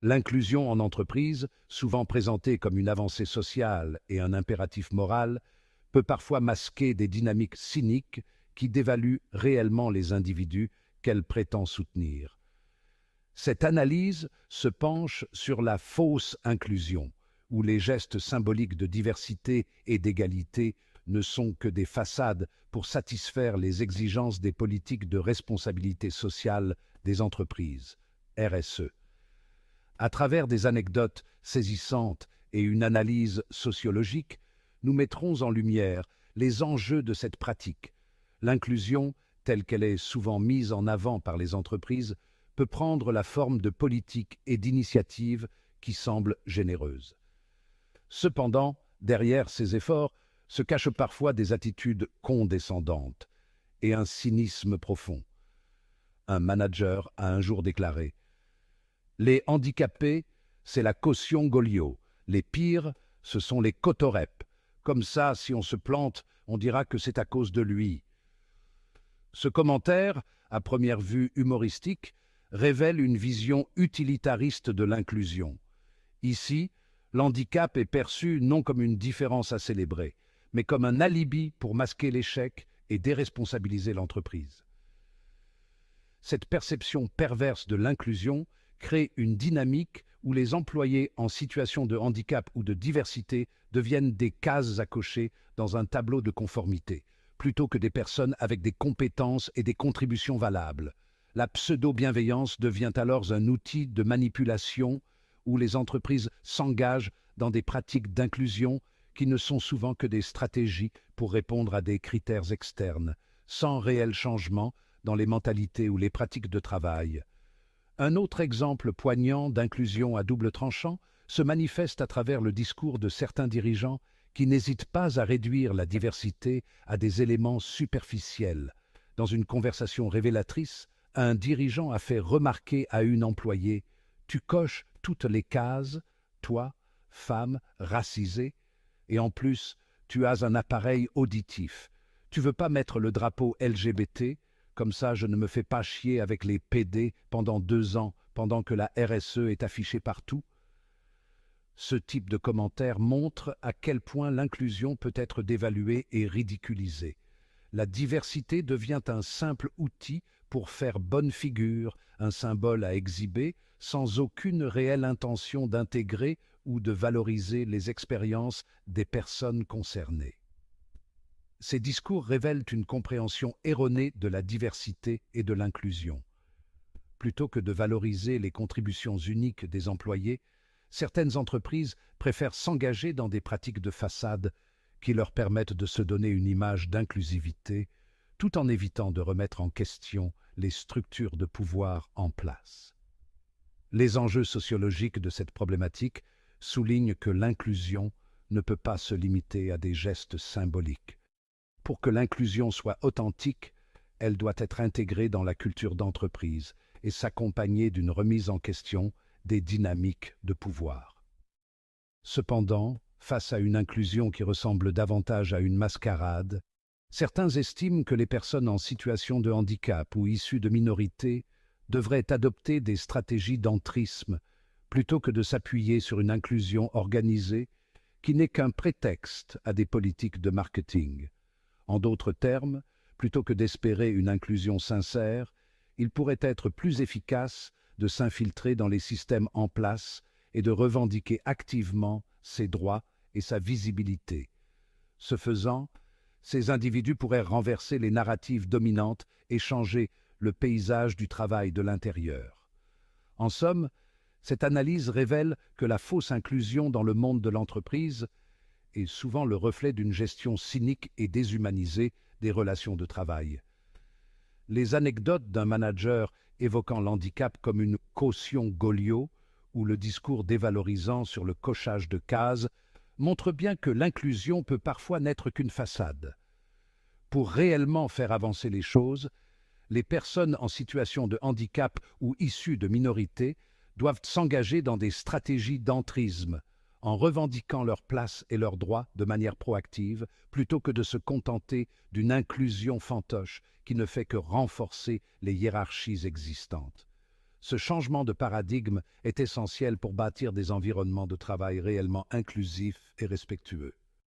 L'inclusion en entreprise, souvent présentée comme une avancée sociale et un impératif moral, peut parfois masquer des dynamiques cyniques qui dévaluent réellement les individus qu'elle prétend soutenir. Cette analyse se penche sur la fausse inclusion, où les gestes symboliques de diversité et d'égalité ne sont que des façades pour satisfaire les exigences des politiques de responsabilité sociale des entreprises, RSE. À travers des anecdotes saisissantes et une analyse sociologique, nous mettrons en lumière les enjeux de cette pratique. L'inclusion, telle qu'elle est souvent mise en avant par les entreprises, peut prendre la forme de politiques et d'initiatives qui semblent généreuses. Cependant, derrière ces efforts se cachent parfois des attitudes condescendantes et un cynisme profond. Un manager a un jour déclaré: les handicapés, c'est la caution Goliot. Les pires, ce sont les cotorep. Comme ça, si on se plante, on dira que c'est à cause de lui. Ce commentaire, à première vue humoristique, révèle une vision utilitariste de l'inclusion. Ici, l'handicap est perçu non comme une différence à célébrer, mais comme un alibi pour masquer l'échec et déresponsabiliser l'entreprise. Cette perception perverse de l'inclusion crée une dynamique où les employés en situation de handicap ou de diversité deviennent des cases à cocher dans un tableau de conformité, plutôt que des personnes avec des compétences et des contributions valables. La pseudo-bienveillance devient alors un outil de manipulation où les entreprises s'engagent dans des pratiques d'inclusion qui ne sont souvent que des stratégies pour répondre à des critères externes, sans réel changement dans les mentalités ou les pratiques de travail. Un autre exemple poignant d'inclusion à double tranchant se manifeste à travers le discours de certains dirigeants qui n'hésitent pas à réduire la diversité à des éléments superficiels. Dans une conversation révélatrice, un dirigeant a fait remarquer à une employée: tu coches toutes les cases, toi, femme, racisée, et en plus, tu as un appareil auditif. Tu veux pas mettre le drapeau LGBT? Comme ça, je ne me fais pas chier avec les PD pendant 2 ans, pendant que la RSE est affichée partout. Ce type de commentaire montre à quel point l'inclusion peut être dévaluée et ridiculisée. La diversité devient un simple outil pour faire bonne figure, un symbole à exhiber, sans aucune réelle intention d'intégrer ou de valoriser les expériences des personnes concernées. Ces discours révèlent une compréhension erronée de la diversité et de l'inclusion. Plutôt que de valoriser les contributions uniques des employés, certaines entreprises préfèrent s'engager dans des pratiques de façade qui leur permettent de se donner une image d'inclusivité, tout en évitant de remettre en question les structures de pouvoir en place. Les enjeux sociologiques de cette problématique soulignent que l'inclusion ne peut pas se limiter à des gestes symboliques. Pour que l'inclusion soit authentique, elle doit être intégrée dans la culture d'entreprise et s'accompagner d'une remise en question des dynamiques de pouvoir. Cependant, face à une inclusion qui ressemble davantage à une mascarade, certains estiment que les personnes en situation de handicap ou issues de minorités devraient adopter des stratégies d'entrisme plutôt que de s'appuyer sur une inclusion organisée qui n'est qu'un prétexte à des politiques de marketing. En d'autres termes, plutôt que d'espérer une inclusion sincère, il pourrait être plus efficace de s'infiltrer dans les systèmes en place et de revendiquer activement ses droits et sa visibilité. Ce faisant, ces individus pourraient renverser les narratives dominantes et changer le paysage du travail de l'intérieur. En somme, cette analyse révèle que la fausse inclusion dans le monde de l'entreprise est souvent le reflet d'une gestion cynique et déshumanisée des relations de travail. Les anecdotes d'un manager évoquant l'handicap comme une caution Goliot ou le discours dévalorisant sur le cochage de cases montrent bien que l'inclusion peut parfois n'être qu'une façade. Pour réellement faire avancer les choses, les personnes en situation de handicap ou issues de minorités doivent s'engager dans des stratégies d'entrisme, en revendiquant leur place et leurs droits de manière proactive, plutôt que de se contenter d'une inclusion fantoche qui ne fait que renforcer les hiérarchies existantes. Ce changement de paradigme est essentiel pour bâtir des environnements de travail réellement inclusifs et respectueux.